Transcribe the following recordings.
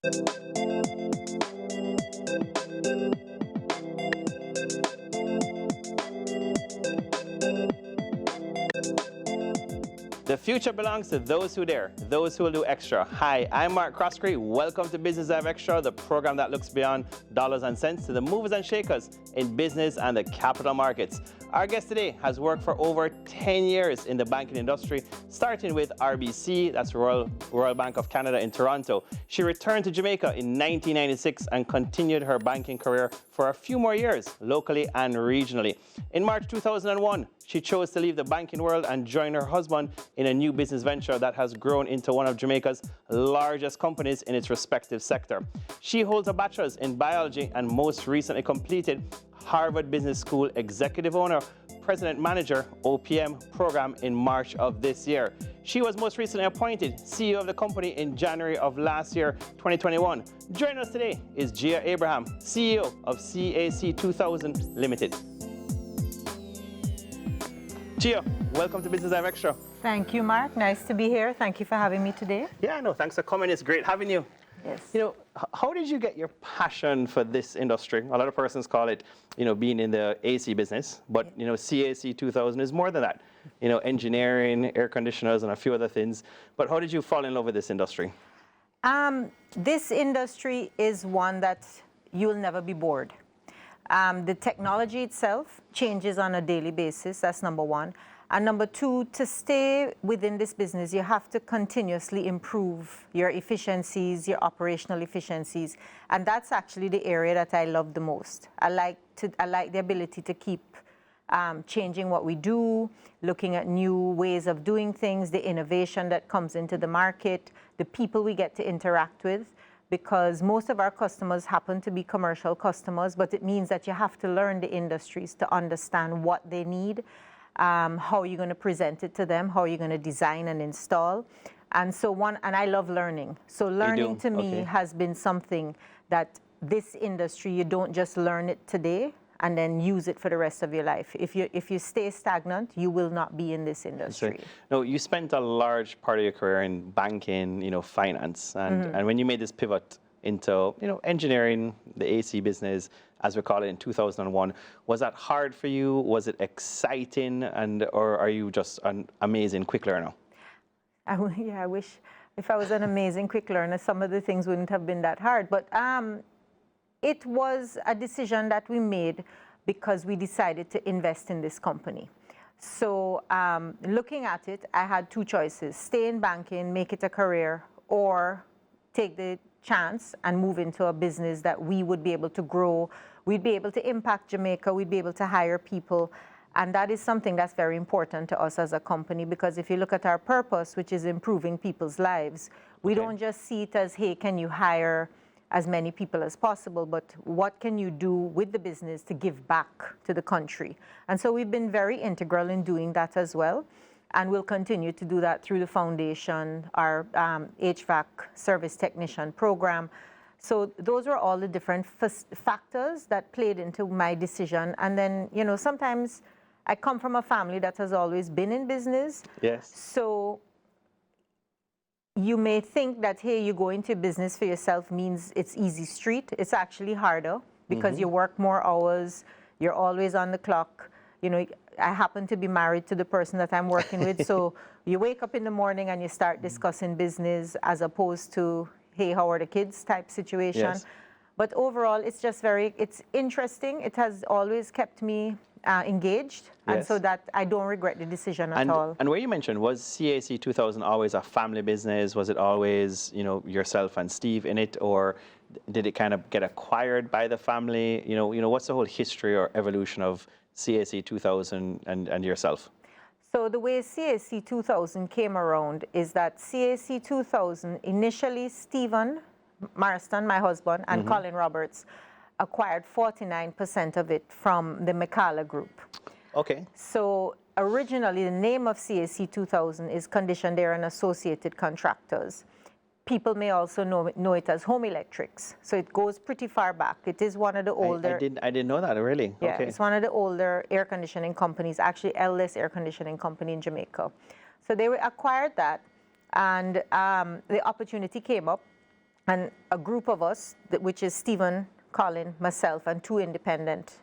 The future belongs to those who dare, those who will do extra. Hi, I'm Mark Croskery. Welcome to Business Live Extra, the program that looks beyond dollars and cents to the movers and shakers in business and the capital markets. Our guest today has worked for over 10 years in the banking industry, starting with RBC, that's Royal Bank of Canada in Toronto. She returned to Jamaica in 1996 and continued her banking career for a few more years, locally and regionally. In March 2001, she chose to leave the banking world and join her husband in a new business venture that has grown into one of Jamaica's largest companies in its respective sector. She holds a bachelor's in biology and most recently completed Harvard Business School Executive Owner, President Manager, OPM program in March of this year. She was most recently appointed CEO of the company in January of last year, 2021. Joining us today is Gia Abraham, CEO of CAC2000 Limited. Gia, welcome to Business Live Extra. Thank you, Mark. Nice to be here. Thank you for having me today. Yeah, no, thanks for coming. It's great having you. Yes. You know, how did you get your passion for this industry? A lot of persons call it, being in the AC business, but, CAC2000 is more than that. Engineering, air conditioners, and a few other things. But how did you fall in love with this industry? This industry is one that you'll never be bored. The technology itself changes on a daily basis, that's number one. And number two, to stay within this business, you have to continuously improve your efficiencies, your operational efficiencies. And that's actually the area that I love the most. I like the ability to keep changing what we do, looking at new ways of doing things, the innovation that comes into the market, the people we get to interact with. Because most of our customers happen to be commercial customers, but it means that you have to learn the industries to understand what they need, how you're going to present it to them, how you're going to design and install. And I love learning. So learning to me has been something that this industry, you don't just learn it today and then use it for the rest of your life. If you stay stagnant, you will not be in this industry. No, you spent a large part of your career in banking, finance, and when you made this pivot into, engineering, the AC business, as we call it, in 2001, was that hard for you? Was it exciting, or are you just an amazing quick learner? I wish if I was an amazing quick learner, some of the things wouldn't have been that hard. But it was a decision that we made because we decided to invest in this company. So looking at it, I had two choices: stay in banking, make it a career, or take the chance and move into a business that we would be able to grow. We'd be able to impact Jamaica. We'd be able to hire people. And that is something that's very important to us as a company, because if you look at our purpose, which is improving people's lives, we don't just see it as, hey, can you hire as many people as possible, but what can you do with the business to give back to the country? And so we've been very integral in doing that as well. And we'll continue to do that through the foundation, our HVAC service technician program. So those were all the different factors that played into my decision. And then, sometimes I come from a family that has always been in business. Yes. So you may think that, hey, you go into business for yourself means it's easy street. It's actually harder because you work more hours. You're always on the clock. I happen to be married to the person that I'm working with. So you wake up in the morning and you start discussing business as opposed to, hey, how are the kids type situation. Yes. But overall, it's just it's interesting. It has always kept me engaged. Yes. And so that I don't regret the decision at all. And where you mentioned, was CAC2000 always a family business? Was it always, yourself and Steve in it? Or did it kind of get acquired by the family? What's the whole history or evolution of CAC2000 and yourself? So the way CAC2000 came around is that CAC2000, initially Stephen Marston, my husband, and Colin Roberts acquired 49% of it from the McCalla Group. Okay. So originally the name of CAC2000 is Conditioned Air and Associated Contractors. People may also know it as Home Electrics. So it goes pretty far back. It is one of the older... I didn't know that, really. Yeah, okay. It's one of the older air conditioning companies, actually eldest air conditioning company in Jamaica. So they acquired that, and the opportunity came up And a group of us, which is Stephen, Colin, myself, and two independent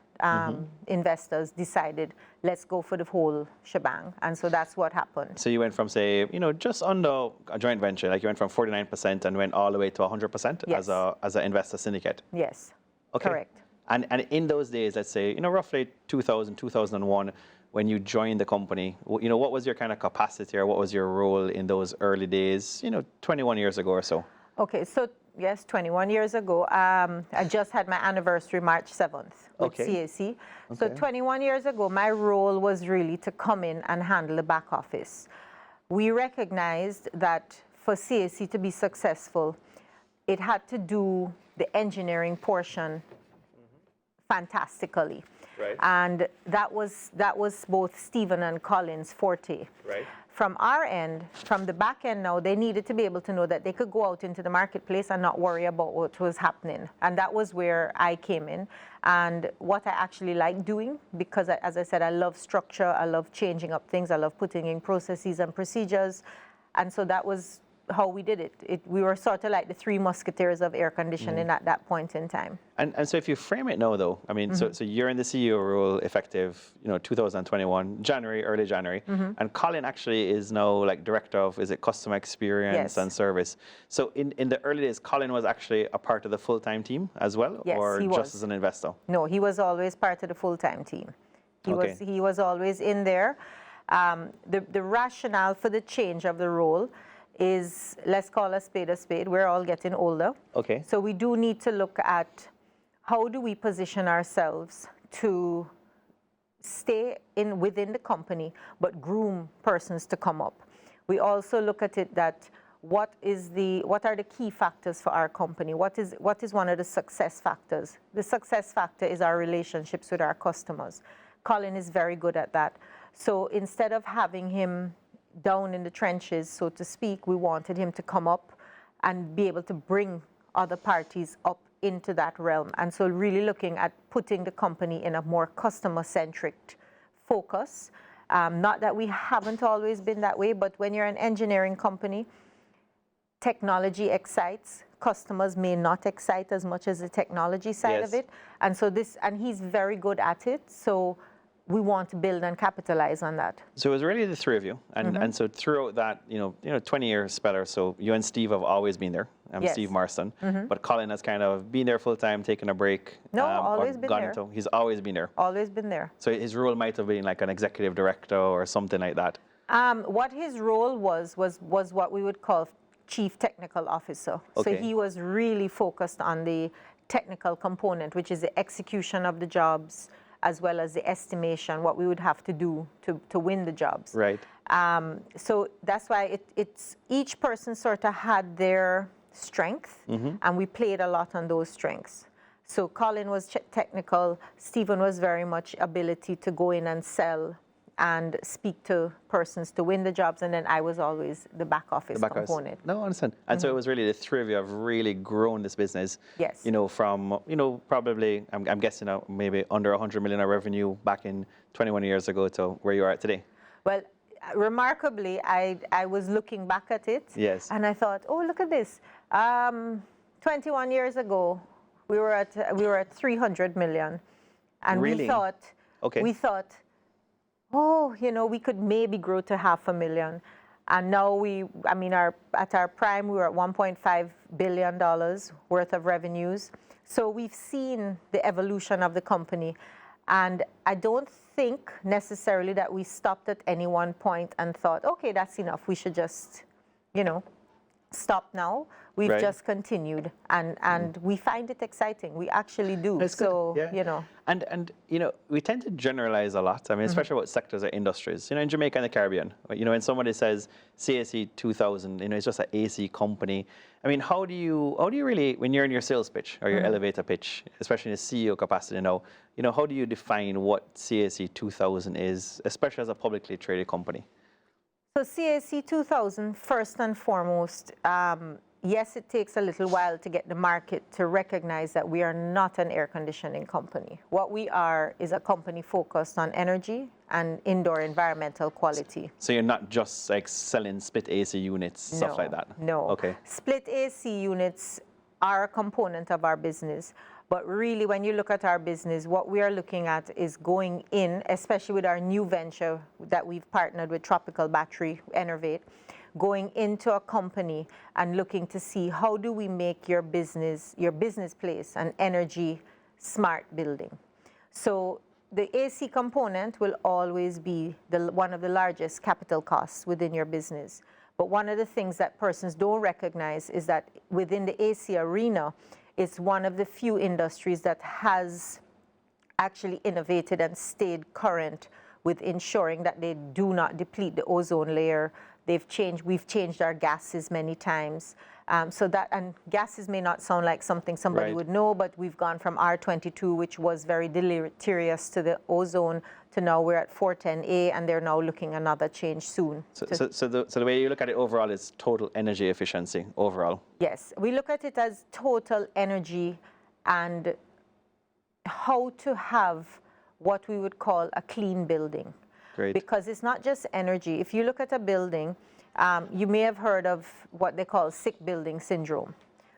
investors, decided, let's go for the whole shebang. And so that's what happened. So you went from, say, just under a joint venture, like you went from 49% and went all the way to 100% Yes. as an investor syndicate. Yes, Okay. correct. And in those days, let's say, roughly 2000, 2001, when you joined the company, what was your kind of capacity or what was your role in those early days, 21 years ago or so? Okay, so yes, 21 years ago, I just had my anniversary March 7th with CAC. So 21 years ago, my role was really to come in and handle the back office. We recognized that for CAC to be successful, it had to do the engineering portion fantastically. Right. And that was both Stephen and Colin's forte. Right. From our end, from the back end now, they needed to be able to know that they could go out into the marketplace and not worry about what was happening. And that was where I came in. And what I actually like doing, because as I said, I love structure, I love changing up things, I love putting in processes and procedures. And so that was how we did it. We were sort of like the three musketeers of air conditioning at that point in time. And so if you frame it now, though, I mean, so you're in the CEO role effective, 2021, early January, and Colin actually is now like director of, is it customer experience and service? So in the early days, Colin was actually a part of the full-time team as well, Yes, or he just was. as an investor? No, he was always part of the full-time team. He was always in there. The rationale for the change of the role is, let's call a spade a spade. We're all getting older. Okay. So we do need to look at how do we position ourselves to stay within the company, but groom persons to come up. We also look at it that what are the key factors for our company? What is one of the success factors? The success factor is our relationships with our customers. Colin is very good at that. So instead of having him down in the trenches, so to speak, we wanted him to come up and be able to bring other parties up into that realm. And so really looking at putting the company in a more customer-centric focus. Not that we haven't always been that way, but when you're an engineering company, technology excites. Customers may not excite as much as the technology side of it. And so and he's very good at it. So we want to build and capitalize on that. So it was really the three of you, and so throughout that 20-year spell or so, you and Steve have always been there. Steve Marston, but Colin has kind of been there full time, taking a break. No, always been there. He's always been there. Always been there. So his role might have been like an executive director or something like that. What his role was what we would call Chief Technical Officer. Okay. So he was really focused on the technical component, which is the execution of the jobs, as well as the estimation, what we would have to do to win the jobs. Right. So that's why it's each person sort of had their strength, and we played a lot on those strengths. So Colin was technical, Stephen was very much ability to go in and sell and speak to persons to win the jobs, and then I was always the back office component. No, I understand. And so it was really the three of you have really grown this business. Yes. From probably I'm guessing maybe under 100 million of revenue back in 21 years ago to where you are at today. Well, remarkably, I was looking back at it. Yes. And I thought, oh, look at this. 21 years ago, we were at 300 million, and really? we thought, oh, we could maybe grow to 500,000. And now at our prime, we were at $1.5 billion worth of revenues. So we've seen the evolution of the company. And I don't think necessarily that we stopped at any one point and thought, okay, that's enough. We should just, stop now. We've just continued, and we find it exciting. We actually do. That's so, good. Yeah. And we tend to generalize a lot. I mean, especially about sectors or industries. In Jamaica and the Caribbean, when somebody says CAC2000, it's just an AC company. I mean, how do you really, when you're in your sales pitch or your elevator pitch, especially in a CEO capacity now, how do you define what CAC2000 is, especially as a publicly traded company? So CAC2000, first and foremost, yes, it takes a little while to get the market to recognize that we are not an air conditioning company. What we are is a company focused on energy and indoor environmental quality. So you're not just like selling split AC units, stuff like that? No. Okay. Split AC units are a component of our business. But really, when you look at our business, what we are looking at is going in, especially with our new venture that we've partnered with Tropical Battery, Enervate, going into a company and looking to see how do we make your business place an energy smart building. So the AC component will always be one of the largest capital costs within your business. But one of the things that persons don't recognize is that within the AC arena, it's one of the few industries that has actually innovated and stayed current with ensuring that they do not deplete the ozone layer. We've changed our gases many times. And gases may not sound like something somebody would know, but we've gone from R22, which was very deleterious to the ozone, to now we're at 410A, and they're now looking another change soon. So the way you look at it overall is total energy efficiency overall? Yes, we look at it as total energy and how to have what we would call a clean building. Great. Because it's not just energy. If you look at a building, you may have heard of what they call sick building syndrome.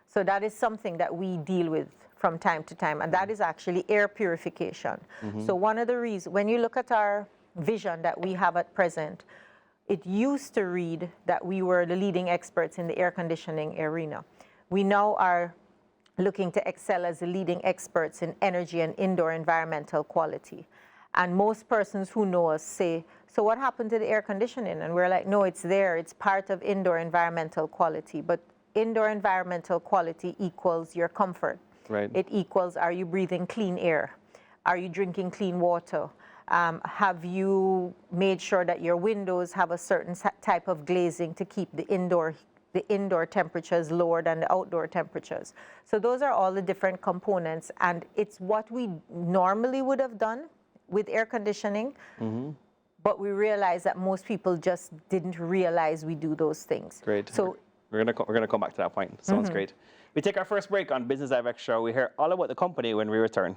So that is something that we deal with from time to time, and that is actually air purification. So one of the reasons, when you look at our vision that we have at present, it used to read that we were the leading experts in the air conditioning arena. We now are looking to excel as the leading experts in energy and indoor environmental quality. And most persons who know us say, so what happened to the air conditioning? And we're like, no, it's there. It's part of indoor environmental quality. But indoor environmental quality equals your comfort. Right. It equals, are you breathing clean air? Are you drinking clean water? Have you made sure that your windows have a certain type of glazing to keep the indoor temperatures lower than the outdoor temperatures? So those are all the different components, and it's what we normally would have done with air conditioning, but we realized that most people just didn't realize we do those things. Great. So we're gonna come back to that point. Sounds great. We take our first break on Business Live Extra. We hear all about the company when we return.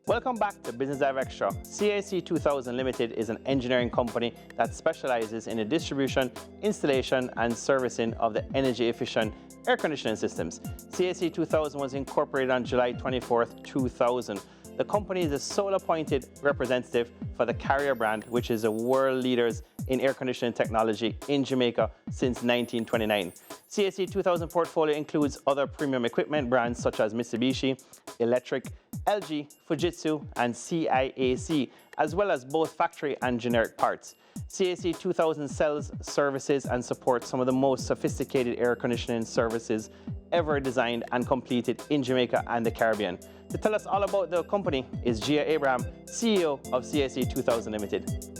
Welcome back to Business Live Extra. CAC2000 Limited is an engineering company that specializes in the distribution, installation, and servicing of the energy-efficient air conditioning systems. CAC2000 was incorporated on July 24th, 2000. The company is the sole appointed representative for the Carrier brand, which is a world leaders in air conditioning technology in Jamaica since 1929. CAC2000 portfolio includes other premium equipment brands such as Mitsubishi, Electric, LG, Fujitsu, and CIAC, as well as both factory and generic parts. CAC2000 sells, services, and supports some of the most sophisticated air conditioning services ever designed and completed in Jamaica and the Caribbean. To tell us all about the company is Gia Abraham, CEO of CAC2000 Limited.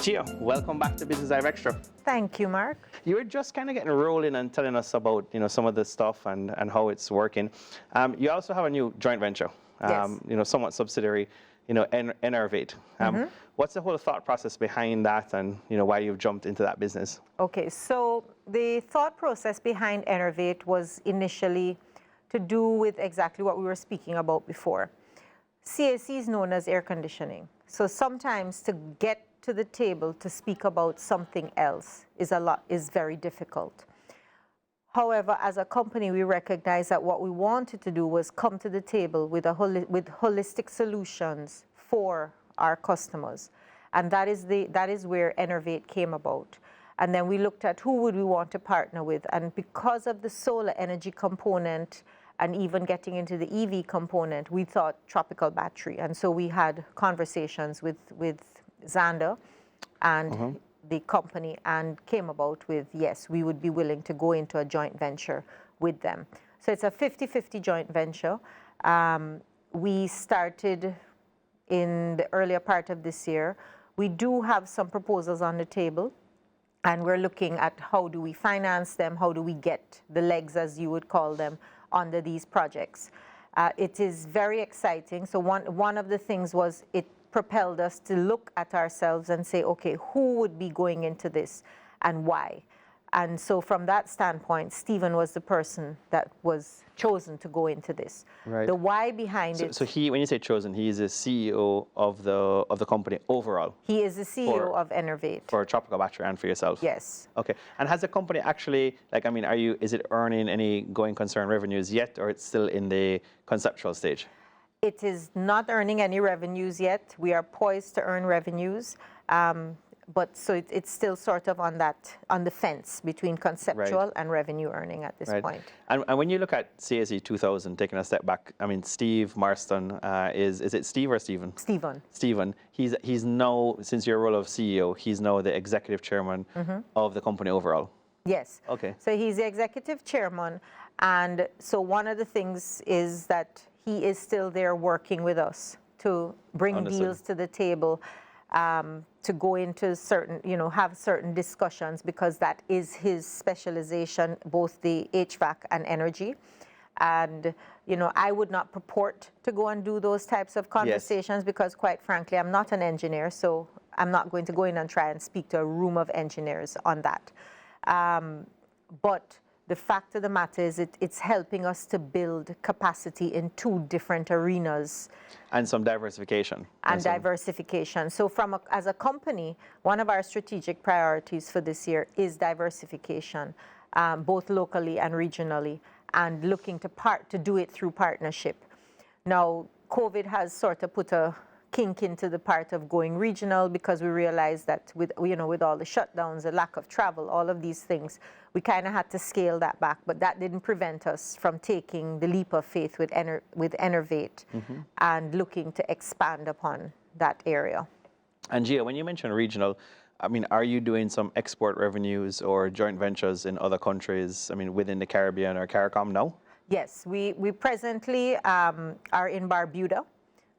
Gia, welcome back to Business Live Extra. thank you, Mark. You were just kind of getting rolling and telling us about some of the stuff and how it's working. You also have a new joint venture, Yes. Somewhat subsidiary, Enervate. What's the whole thought process behind that, and why you've jumped into that business? Okay, so the thought process behind Enervate was initially to do with exactly what we were speaking about before. CAC is known as air conditioning. So sometimes to get to the table to speak about something else is very difficult. However, as a company, we recognize that what we wanted to do was come to the table with holistic solutions for our customers. And that is where Enervate came about. And then we looked at who would we want to partner with. And because of the solar energy component and even getting into the EV component, we thought Tropical Battery. And so we had conversations with Xander and the company, and came about with, yes, we would be willing to go into a joint venture with them. So it's a 50-50 joint venture. We started in the earlier part of this year. We do have some proposals on the table, and we're looking at how do we finance them, how do we get the legs, as you would call them, under these projects. It is very exciting. So one of the things was it propelled us to look at ourselves and say, okay, who would be going into this and why? And so from that standpoint, Stephen was the person that was chosen to go into this. Right. The why behind it. So he, when you say chosen, he is the CEO of the company overall. He is the CEO of Enervate. For Tropical Battery and for yourself. Yes. Okay. And has the company actually, like, I mean, is it earning any going concern revenues yet, or it's still in the conceptual stage? It is not earning any revenues yet. We are poised to earn revenues. But so it's still sort of on the fence between conceptual and revenue earning at this point. And when you look at CAC2000, taking a step back, I mean, Steve Marston is it Steve or Stephen? Stephen. Stephen. He's now, since your role of CEO, he's now the executive chairman of the company overall. Yes. Okay. So he's the executive chairman, and so one of the things is that he is still there working with us to bring deals to the table. To go into certain, have certain discussions, because that is his specialization, both the HVAC and energy. And, I would not purport to go and do those types of conversations because, quite frankly, I'm not an engineer, so I'm not going to go in and try and speak to a room of engineers on that. But the fact of the matter is it's helping us to build capacity in 2 different arenas. And some diversification. And diversification. So as a company, one of our strategic priorities for this year is diversification, both locally and regionally, and looking to do it through partnership. Now, COVID has sort of put a kink into the part of going regional, because we realized that with all the shutdowns, the lack of travel, all of these things, we kind of had to scale that back. But that didn't prevent us from taking the leap of faith with Enervate and looking to expand upon that area. And Gia, when you mention regional, I mean, are you doing some export revenues or joint ventures in other countries, I mean, within the Caribbean or CARICOM now? Yes, we presently are in Barbuda,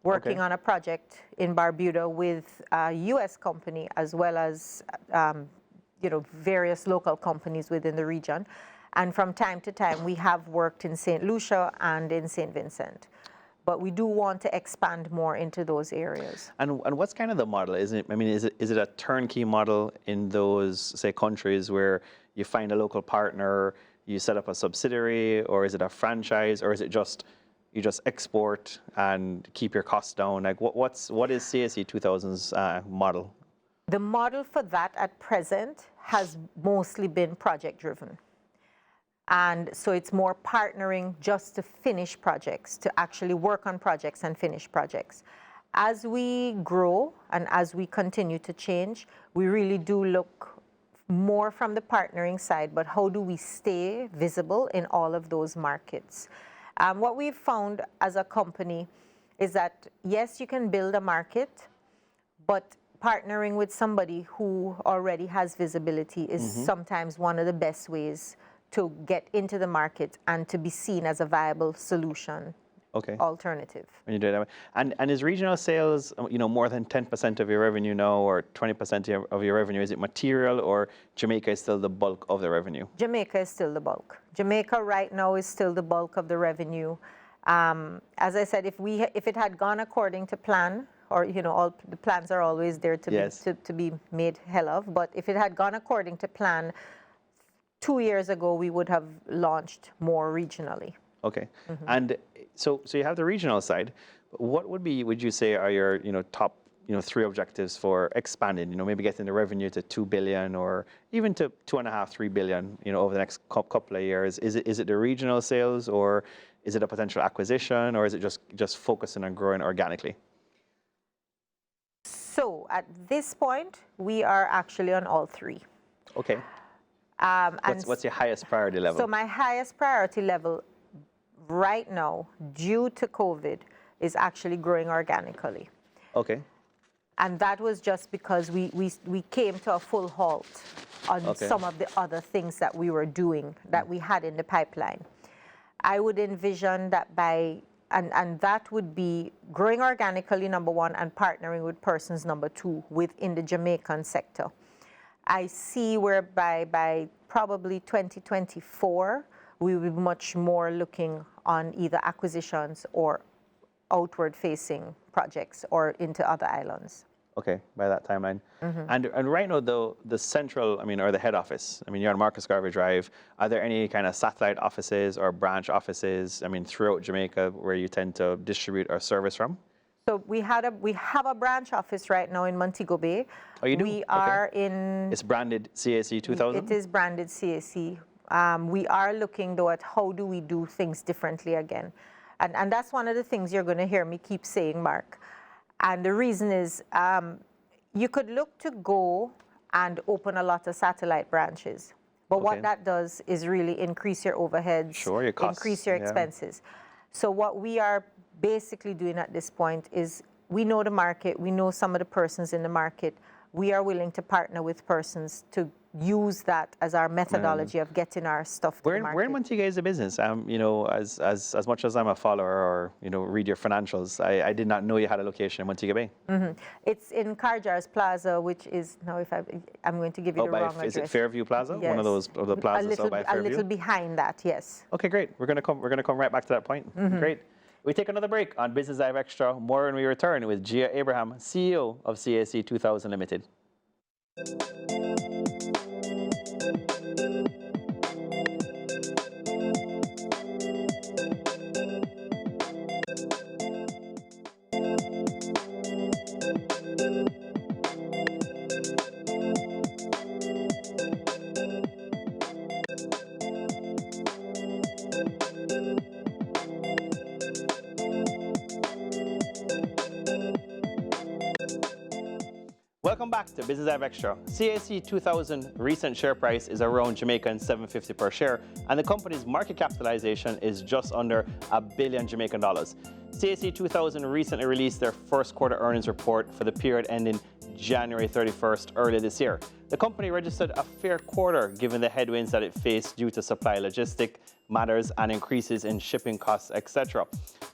working on a project in Barbuda with a U.S. company, as well as various local companies within the region. And from time to time, we have worked in St. Lucia and in St. Vincent. But we do want to expand more into those areas. And what's kind of the model? Is it a turnkey model in those, say, countries where you find a local partner, you set up a subsidiary, or is it a franchise, or is it just you just export and keep your costs down? Like, what is CAC2000's model? The model for that at present has mostly been project driven. And so it's more partnering just to finish projects, to actually work on projects and finish projects. As we grow and as we continue to change, we really do look more from the partnering side, but how do we stay visible in all of those markets? What we've found as a company is that, yes, you can build a market, but partnering with somebody who already has visibility is sometimes one of the best ways to get into the market and to be seen as a viable solution alternative. When you do it that way. And is regional sales, more than 10% of your revenue now, or 20% of your revenue? Is it material, or Jamaica is still the bulk of the revenue? Jamaica is still the bulk. Jamaica right now is still the bulk of the revenue. As I said, if it had gone according to plan, or all the plans are always there to be made hell of, but if it had gone according to plan, 2 years ago we would have launched more regionally. Okay. And so you have the regional side. What would you say are your top 3 objectives for expanding, maybe getting the revenue to 2 billion or even to 2.5-3 billion, over the next couple of years? Is it the regional sales, or is it a potential acquisition, or is it just focusing on growing organically? So at this point, we are actually on all 3. Okay. What's your highest priority level? So my highest priority level right now, due to COVID, is actually growing organically. Okay. And that was just because we came to a full halt on some of the other things that we were doing, that we had in the pipeline. I would envision that and that would be growing organically, number 1, and partnering with persons, number 2, within the Jamaican sector. I see whereby by probably 2024, we will be much more looking on either acquisitions or outward-facing projects or into other islands. Okay, by that timeline. And right now, though, the central, I mean, or the head office, I mean, you're on Marcus Garvey Drive. Are there any kind of satellite offices or branch offices, I mean, throughout Jamaica where you tend to distribute or service from? So we have a branch office right now in Montego Bay. Oh, you do? We are in... It's branded CAC2000? It is branded CAC. We are looking, though, at how do we do things differently again. And that's one of the things you're going to hear me keep saying, Mark. And the reason is you could look to go and open a lot of satellite branches. But what that does is really increase your overheads, sure, your costs, increase your expenses. So what we are basically doing at this point is we know the market, we know some of the persons in the market. We are willing to partner with persons to use that as our methodology of getting our stuff to the market. Where in Montego is the business? You know, as much as I'm a follower or, you know, read your financials, I did not know you had a location in Montego Bay. It's in Carjar's Plaza, which is, now if I'm going to give you the wrong address. Is it Fairview Plaza? Yes. One of those of the plazas out by Fairview? A little behind that, yes. Okay, great. We're gonna come right back to that point. Great. We take another break on Business Dive Extra. More when we return with Gia Abraham, CEO of CAC2000 Limited. Welcome back to Business Dive Extra. CAC2000 recent share price is around Jamaican 750 per share, and the company's market capitalization is just under $1 billion Jamaican dollars. CAC2000 recently released their first quarter earnings report for the period ending January 31st earlier this year. The company registered a fair quarter given the headwinds that it faced due to supply logistic matters and increases in shipping costs, etc.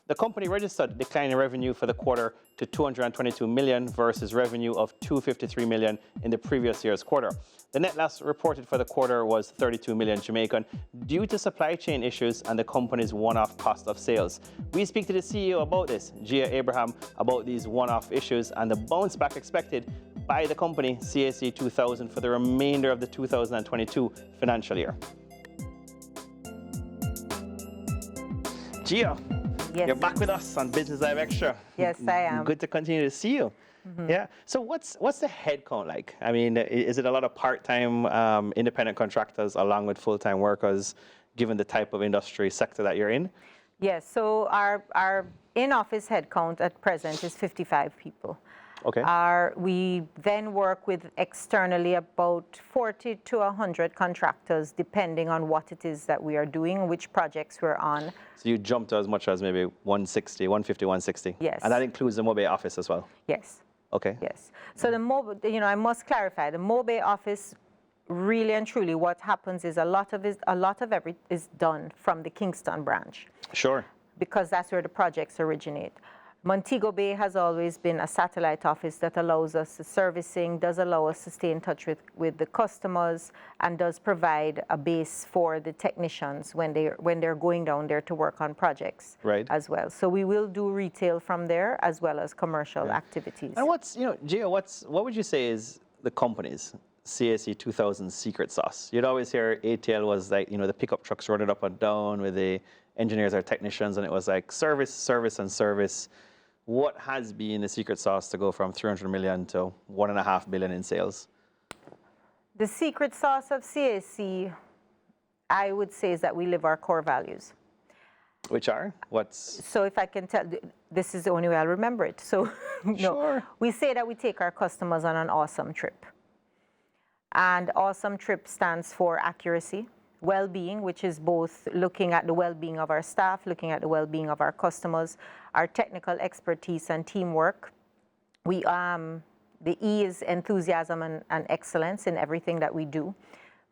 The company registered declining revenue for the quarter to $222 million versus revenue of $253 million in the previous year's quarter. The net loss reported for the quarter was $32 million Jamaican due to supply chain issues and the company's one-off cost of sales. We speak to the CEO about this, Gia Abraham, about these one-off issues and the bounce back expected by the company CAC2000 for the remainder of the 2022 financial year. Gia, yes. You're back with us on Business Dive Extra. Yes, I am. Good to continue to see you. Yeah. So what's the head count like? I mean, is it a lot of part-time independent contractors along with full-time workers, given the type of industry sector that you're in? Yes. So our in-office head count at present is 55 people. Okay. We then work with externally about 40 to 100 contractors, depending on what it is that we are doing, which projects we're on. So you jump to as much as maybe 160, 150, 160? Yes. And that includes the Mobile office as well? Yes. Okay. Yes. So the mobile, I must clarify, the Mobile office, really and truly, what happens is a lot of everything is done from the Kingston branch. Sure. Because that's where the projects originate. Montego Bay has always been a satellite office that allows us the servicing, does allow us to stay in touch with the customers, and does provide a base for the technicians when they're going down there to work on projects as well. So we will do retail from there as well as commercial activities. And Gia, what would you say is the company's CAC2000 secret sauce? You'd always hear ATL was like, the pickup trucks running up and down with the engineers or technicians, and it was like service, service, and service. What has been the secret sauce to go from 300 million to $1.5 billion in sales? The secret sauce of CAC, I would say, is that we live our core values. Which are? So if I can tell, this is the only way I'll remember it. So Sure. We say that we take our customers on an awesome trip. And awesome trip stands for accuracy, well-being, which is both looking at the well-being of our staff, looking at the well-being of our customers, our technical expertise and teamwork. The E is enthusiasm and excellence in everything that we do.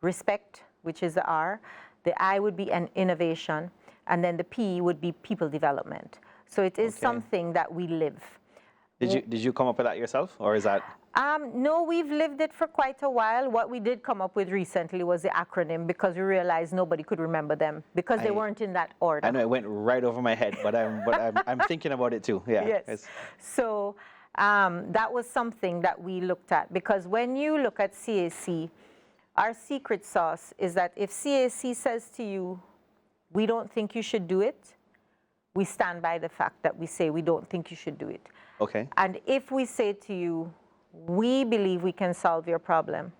Respect, which is the R. The I would be an innovation. And then the P would be people development. So it is something that we live. Did you come up with that yourself, or is that? No, we've lived it for quite a while. What we did come up with recently was the acronym, because we realized nobody could remember them because they weren't in that order. I know it went right over my head, but I'm thinking about it too. Yeah. Yes. So That was something that we looked at, because when you look at CAC, our secret sauce is that if CAC says to you, we don't think you should do it, we stand by the fact that we say we don't think you should do it. Okay. And if we say to you, we believe we can solve your problem,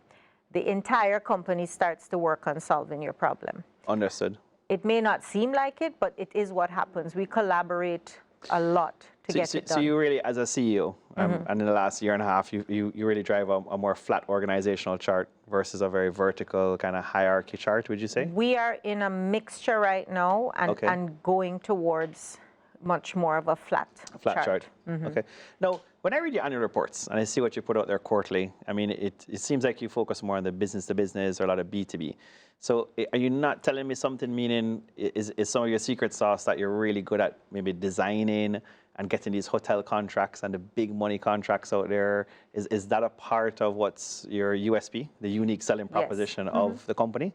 the entire company starts to work on solving your problem. Understood. It may not seem like it, but it is what happens. We collaborate a lot to get it done. So you really, as a CEO, and in the last year and a half, you really drive a more flat organizational chart versus a very vertical kind of hierarchy chart, would you say? We are in a mixture right now and going towards much more of a flat chart. Okay. Now, when I read your annual reports and I see what you put out there quarterly, I mean, it seems like you focus more on the business to business or a lot of B2B. So are you not telling me something, meaning is some of your secret sauce that you're really good at maybe designing and getting these hotel contracts and the big money contracts out there? Is that a part of what's your USP, the unique selling proposition of the company?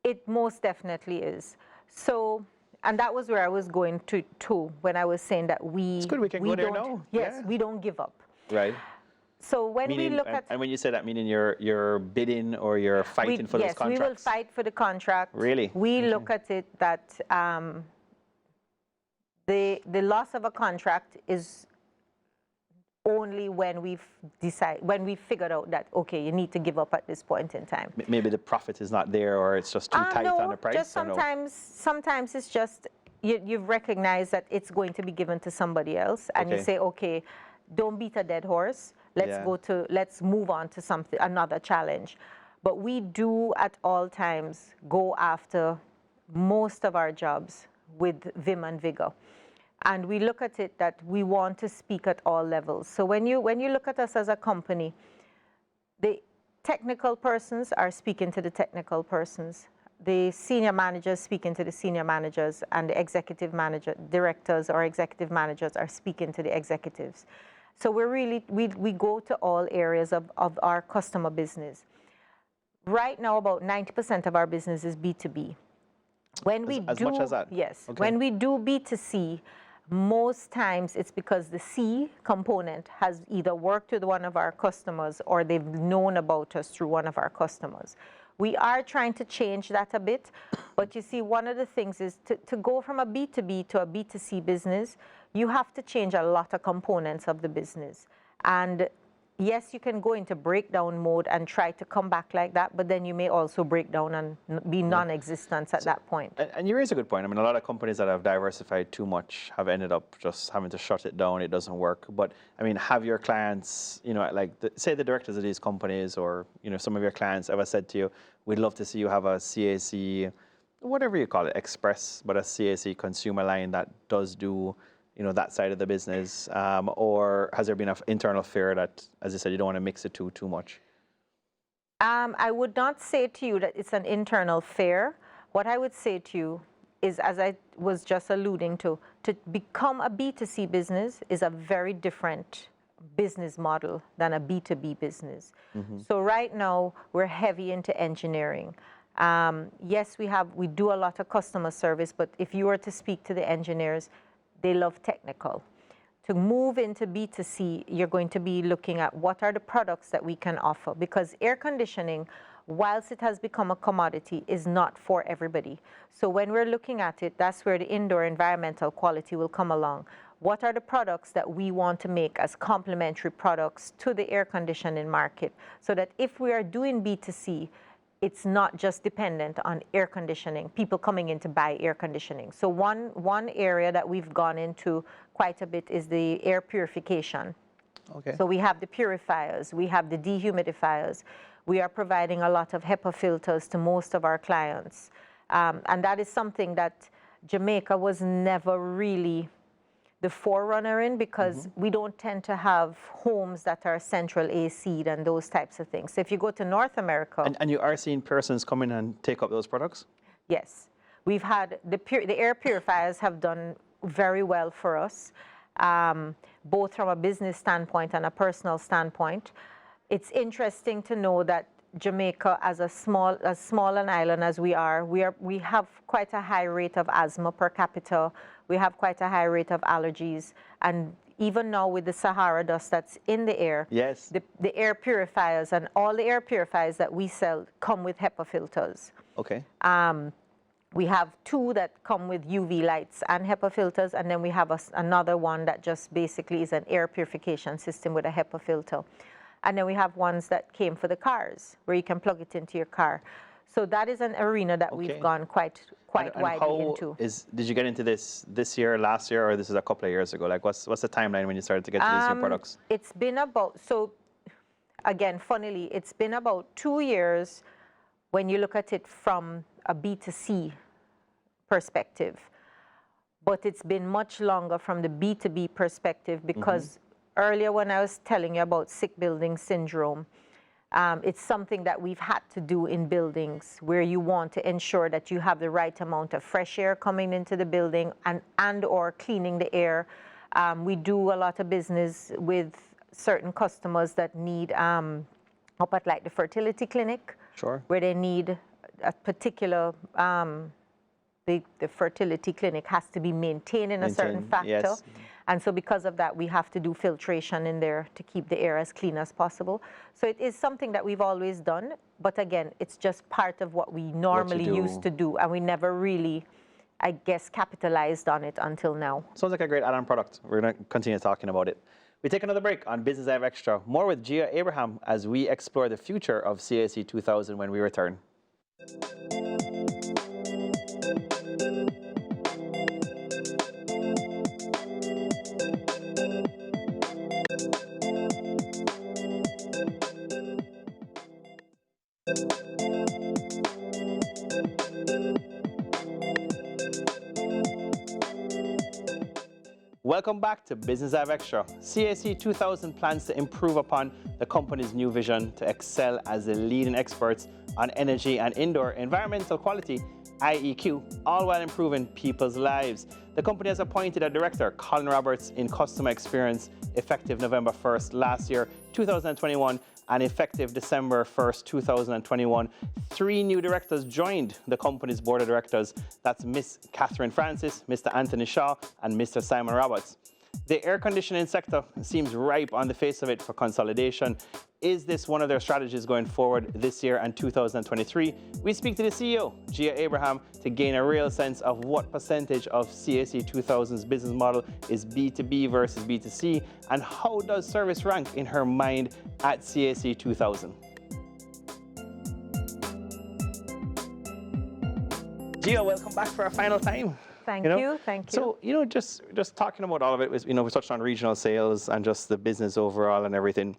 It most definitely is. So, and that was where I was going to when I was saying that it's good, we can go there now. Yes, we don't give up. Right. So when we look at... And when you say that, meaning you're bidding or you're fighting for those contracts? Yes, we will fight for the contract. Really? We look at it that the loss of a contract is only when we've figured out that, okay, you need to give up at this point in time. Maybe the profit is not there, or it's just too tight on the price? Just sometimes it's just you've recognized that it's going to be given to somebody else, and you say, okay, don't beat a dead horse. Let's move on to another challenge. But we do at all times go after most of our jobs with vim and vigor. And we look at it that we want to speak at all levels. So when you look at us as a company, the technical persons are speaking to the technical persons. The senior managers speaking to the senior managers, and the executive directors or executive managers are speaking to the executives. So we go to all areas of our customer business. Right now, about 90% of our business is B2B. As much as that? Yes. Okay. When we do B2C, most times it's because the C component has either worked with one of our customers or they've known about us through one of our customers. We are trying to change that a bit, but you see, one of the things is to go from a B2B to a B2C business, you have to change a lot of components of the business. And yes, you can go into breakdown mode and try to come back like that, but then you may also break down and be non-existent at that point. And you raise a good point. I mean, a lot of companies that have diversified too much have ended up just having to shut it down. It doesn't work. But I mean, have your clients, like say the directors of these companies, or some of your clients ever said to you, we'd love to see you have a CAC, whatever you call it, express, but a CAC consumer line that does do that side of the business, or has there been an internal fear that, as you said, you don't want to mix it too much? I would not say to you that it's an internal fear. What I would say to you is, as I was just alluding to become a B2C business is a very different business model than a B2B business. So right now, we're heavy into engineering. Yes, we do a lot of customer service, but if you were to speak to the engineers, they love technical. To move into B2C, you're going to be looking at what are the products that we can offer, because air conditioning, whilst it has become a commodity, is not for everybody. So when we're looking at it, that's where the indoor environmental quality will come along. What are the products that we want to make as complementary products to the air conditioning market, so that if we are doing B2C, it's not just dependent on air conditioning, people coming in to buy air conditioning. So one area that we've gone into quite a bit is the air purification. Okay. So we have the purifiers, we have the dehumidifiers. We are providing a lot of HEPA filters to most of our clients. And that is something that Jamaica was never really the forerunner in, because we don't tend to have homes that are central AC'd and those types of things. So if you go to North America... And you are seeing persons come in and take up those products? Yes. We've had the air purifiers have done very well for us, both from a business standpoint and a personal standpoint. It's interesting to know that Jamaica, as small an island as we have quite a high rate of asthma per capita. We have quite a high rate of allergies, and even now with the Sahara dust that's in the air, Yes. the air purifiers and all the air purifiers that we sell come with HEPA filters. Okay. We have 2 that come with UV lights and HEPA filters, and then we have another one that just basically is an air purification system with a HEPA filter. And then we have ones that came for the cars, where you can plug it into your car. So that is an arena that we've gone quite widely into. Did you get into this year, last year, or this is a couple of years ago? Like, what's the timeline when you started to get to these new products? It's been about, so again, funnily, it's been about 2 years when you look at it from a B2C perspective. But it's been much longer from the B2B perspective, because earlier when I was telling you about sick building syndrome, it's something that we've had to do in buildings where you want to ensure that you have the right amount of fresh air coming into the building and or cleaning the air. We do a lot of business with certain customers that need, up at like the fertility clinic, where they need a particular, the fertility clinic has to be maintained in a certain factor. Yes. And so because of that, we have to do filtration in there to keep the air as clean as possible. So it is something that we've always done, but again, it's just part of what we normally used to do, and we never really, I guess, capitalized on it until now. Sounds like a great add-on product. We're going to continue talking about it. We take another break on Business Live Extra. More with Gia Abraham as we explore the future of CAC2000 when we return. Welcome back to Business Live Extra. CAC2000 plans to improve upon the company's new vision to excel as the leading experts on energy and indoor environmental quality, IEQ, all while improving people's lives. The company has appointed a director, Colin Roberts, in customer experience, effective November 1st last year, 2021, and effective December 1st, 2021, 3 new directors joined the company's board of directors. That's Miss Catherine Francis, Mr. Anthony Shaw, and Mr. Simon Roberts. The air conditioning sector seems ripe on the face of it for consolidation. Is this one of their strategies going forward this year and 2023? We speak to the CEO, Gia Abraham, to gain a real sense of what percentage of CAC2000's business model is B2B versus B2C, and how does service rank in her mind at CAC2000. Gia, welcome back for a final time. Thank you. So, just talking about all of it, we touched on regional sales and just the business overall and everything.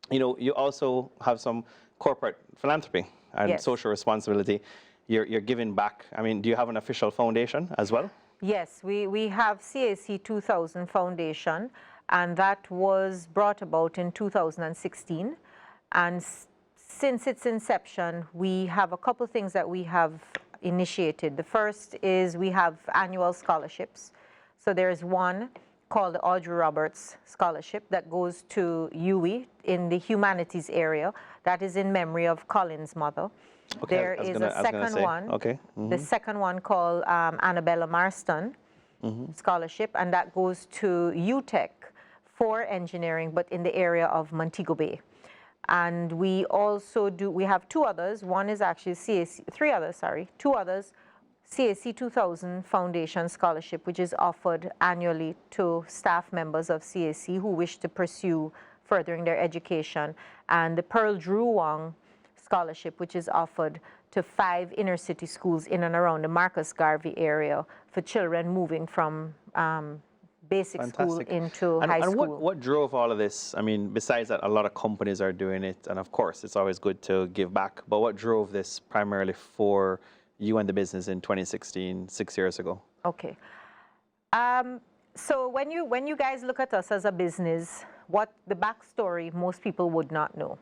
You also have some corporate philanthropy and social responsibility. You're giving back. I mean, do you have an official foundation as well? Yes, we have CAC2000 Foundation, and that was brought about in 2016. And since its inception, we have a couple things that we have initiated. The first is we have annual scholarships. So there's one called the Audrey Roberts Scholarship that goes to UWI in the humanities area. That is in memory of Colin's mother. Okay, there is a second one. Okay. The second one called Annabella Marston Scholarship, and that goes to UTech for engineering, but in the area of Montego Bay. And we also we have 2 others. One is actually two others, CAC2000 Foundation Scholarship, which is offered annually to staff members of CAC who wish to pursue furthering their education. And the Pearl Drew Wong Scholarship, which is offered to 5 inner city schools in and around the Marcus Garvey area for children moving from basic school into high school. And what drove all of this? I mean, besides that, a lot of companies are doing it, and of course, it's always good to give back. But what drove this primarily for you and the business in 2016, 6 years ago? Okay. So when you guys look at us as a business, what the backstory most people would not know.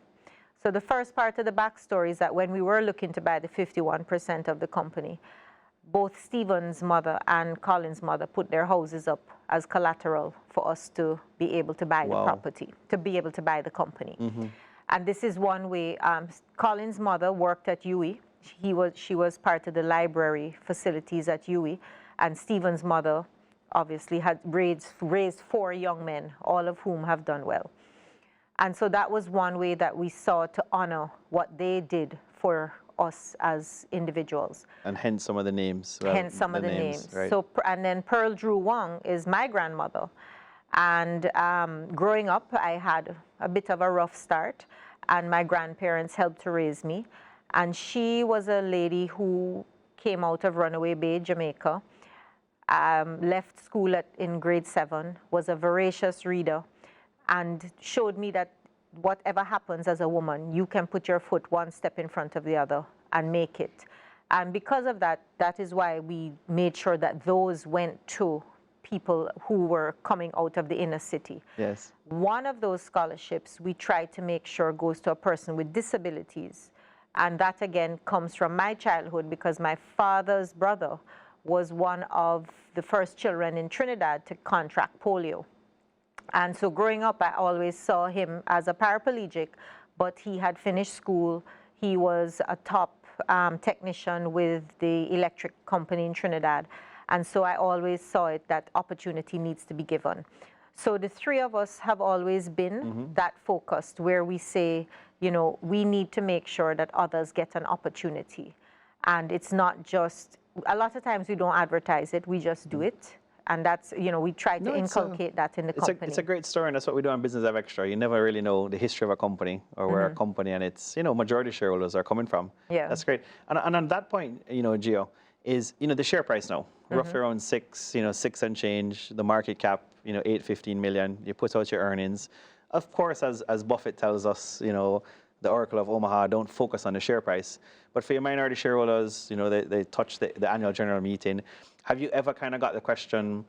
So the first part of the backstory is that when we were looking to buy the 51% of the company, both Stephen's mother and Colin's mother put their houses up as collateral for us to be able to buy the property, to be able to buy the company. And this is one way. Colin's mother worked at UWI. She was part of the library facilities at UWI, and Stephen's mother obviously had raised 4 young men, all of whom have done well. And so that was one way that we saw to honor what they did for us as individuals. And hence some of the names. Well, hence some of the names. Right. So, and then Pearl Drew Wong is my grandmother. And growing up, I had a bit of a rough start, and my grandparents helped to raise me. And she was a lady who came out of Runaway Bay, Jamaica, left school in grade 7, was a voracious reader, and showed me that whatever happens as a woman, you can put your foot one step in front of the other and make it. And because of that, that is why we made sure that those went to people who were coming out of the inner city. Yes. One of those scholarships we tried to make sure goes to a person with disabilities. And that again comes from my childhood, because my father's brother was one of the first children in Trinidad to contract polio. And so growing up, I always saw him as a paraplegic, but he had finished school. He was a top technician with the electric company in Trinidad. And so I always saw it that opportunity needs to be given. So the 3 of us have always been that focused, where we say, you know, we need to make sure that others get an opportunity. And it's not just, a lot of times we don't advertise it, we just do it. And that's, you know, we try to inculcate that in the company. It's a great story, and that's what we do on Business Have Extra. You never really know the history of a company or where a company and its, you know, majority shareholders are coming from. Yeah. That's great. And on that point, you know, Gio, is, you know, the share price now, roughly around 6, you know, 6 and change, the market cap, you know, 8-15 million. You put out your earnings. Of course, as Buffett tells us, you know, the Oracle of Omaha, don't focus on the share price. But for your minority shareholders, you know, they touch the annual general meeting. Have you ever kind of got the question,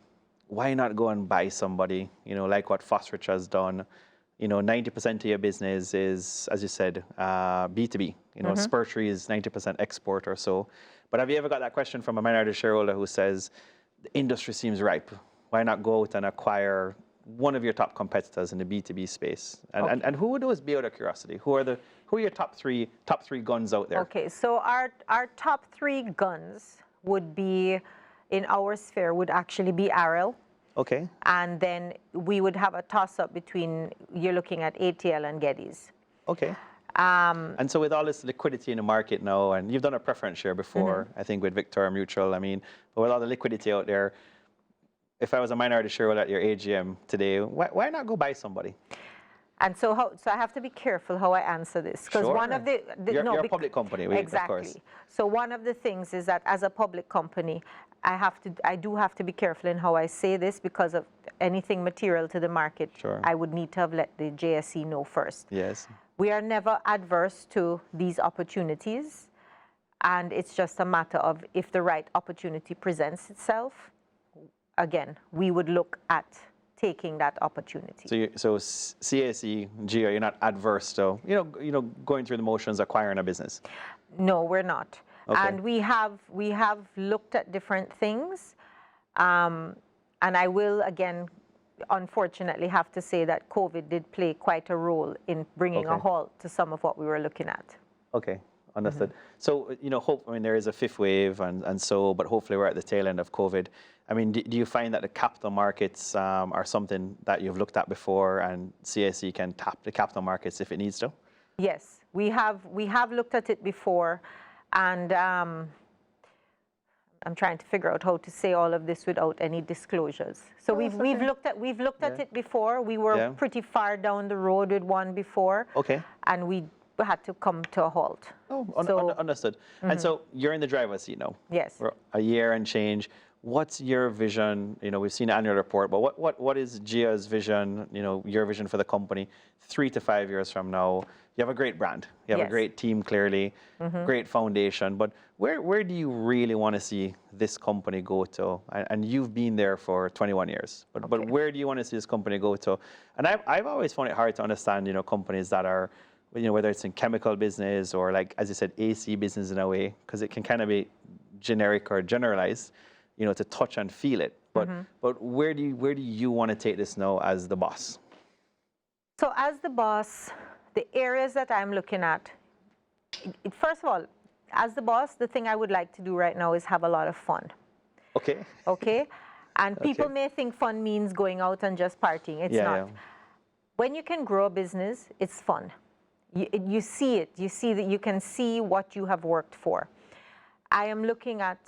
why not go and buy somebody, you know, like what Fosrich has done? You know, 90% of your business is, as you said, B2B. You know, Spurtree is 90% export or so. But have you ever got that question from a minority shareholder who says, the industry seems ripe, why not go out and acquire one of your top competitors in the B2B space? And who would those be, out of curiosity? Who are your top three guns out there? Okay, so our top 3 guns would be, in our sphere, would actually be Arel. Okay. And then we would have a toss-up between, you're looking at ATL and Geddes. Okay. And so with all this liquidity in the market now, and you've done a preference share before, I think with Victoria Mutual, I mean, but with all the liquidity out there, if I was a minority shareholder at your AGM today, why not go buy somebody? And so I have to be careful how I answer this, because one of the you're a public company, exactly. Of course. So one of the things is that as a public company, I do have to be careful in how I say this, because of anything material to the market. Sure. I would need to have let the JSE know first. Yes. We are never adverse to these opportunities, and it's just a matter of if the right opportunity presents itself. Again, we would look at taking that opportunity. So CAC, Gia, you're not adverse to, you know, going through the motions, acquiring a business? No, we're not. Okay. And we have looked at different things, and I will again, unfortunately, have to say that COVID did play quite a role in bringing a halt to some of what we were looking at. Okay. Understood. So, you know, I mean, there is a 5th wave, and so, but hopefully we're at the tail end of COVID. I mean, do you find that the capital markets are something that you've looked at before, and CSE can tap the capital markets if it needs to? Yes, we have looked at it before, and I'm trying to figure out how to say all of this without any disclosures. So we've looked at it before. We were pretty far down the road with one before. Okay. And we had to come to a halt. Oh, understood. And so you're in the driver's seat now. Yes. For a year and change. What's your vision? You know, we've seen the annual report, but what is Gia's vision, you know, your vision for the company 3 to 5 years from now? You have a great brand. You have a great team, clearly, great foundation. But where do you really want to see this company go to? And you've been there for 21 years. But where do you want to see this company go to? And I've always found it hard to understand, you know, companies that are, you know, whether it's in chemical business or, like, as you said, AC business in a way, because it can kind of be generic or generalized, you know, to touch and feel it. But where do you want to take this now as the boss? So as the boss, the areas that I'm looking at, first of all, as the boss, the thing I would like to do right now is have a lot of fun. Okay. Okay. And people may think fun means going out and just partying. It's not. Yeah. When you can grow a business, it's fun. You see it. You see that you can see what you have worked for. I am looking at,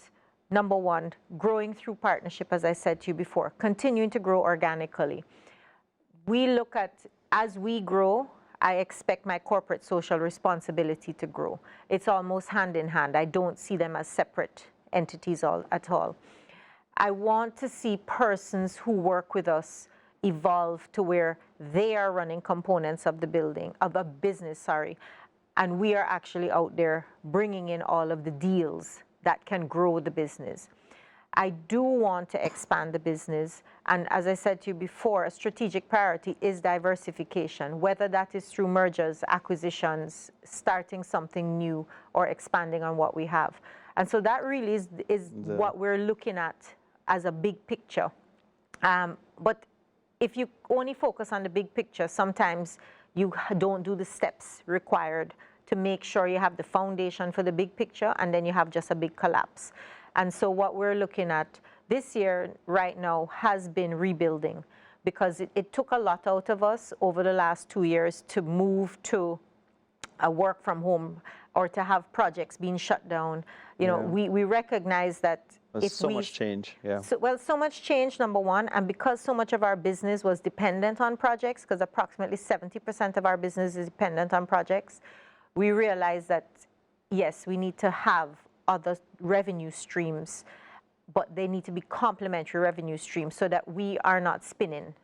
number one, growing through partnership, as I said to you before, continuing to grow organically. We look at, as we grow, I expect my corporate social responsibility to grow. It's almost hand in hand. I don't see them as separate entities at all. I want to see persons who work with us evolve to where they are running components of the business, and we are actually out there bringing in all of the deals that can grow the business. I do want to expand the business, and as I said to you before, a strategic priority is diversification, whether that is through mergers, acquisitions, starting something new, or expanding on what we have. And so that really is what we're looking at as a big picture. But if you only focus on the big picture, sometimes you don't do the steps required to make sure you have the foundation for the big picture, and then you have just a big collapse. And so what we're looking at this year right now has been rebuilding, because it took a lot out of us over the last 2 years to move to a work from home or to have projects being shut down. You know, we recognize that there's so much change, so much change, number one, and because so much of our business was dependent on projects, because approximately 70% of our business is dependent on projects, we realized that, yes, we need to have other revenue streams, but they need to be complementary revenue streams so that we are not spinning,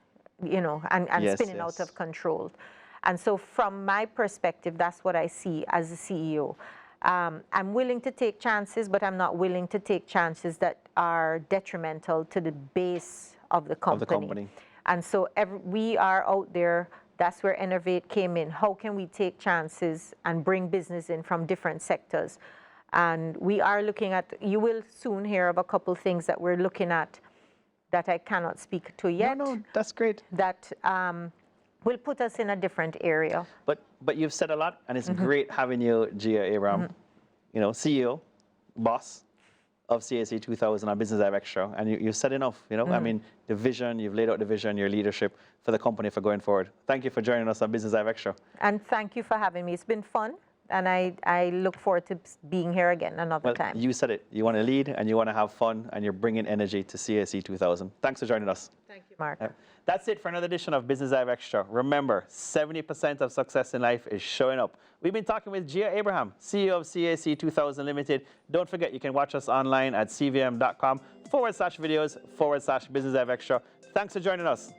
you know, and spinning out of control. And so from my perspective, that's what I see as a CEO. I'm willing to take chances, but I'm not willing to take chances that are detrimental to the base of the company. And so we are out there. That's where Innovate came in. How can we take chances and bring business in from different sectors? And we are looking at, you will soon hear of a couple things that we're looking at that I cannot speak to yet. No, that's great. That will put us in a different area. But you've said a lot, and it's great having you, Gia Abraham, you know, CEO, boss of CAC2000 on Business Live Extra, and you've said enough, you know. I mean, the vision, you've laid out the vision, your leadership for the company for going forward. Thank you for joining us on Business Live Extra. And thank you for having me. It's been fun, and I look forward to being here again another time. You said it. You want to lead, and you want to have fun, and you're bringing energy to CAC2000. Thanks for joining us. Thank you, Mark. That's it for another edition of Business Live Extra. Remember, 70% of success in life is showing up. We've been talking with Gia Abraham, CEO of CAC2000 Limited. Don't forget, you can watch us online at cvm.com/videos/Business Live Extra. Thanks for joining us.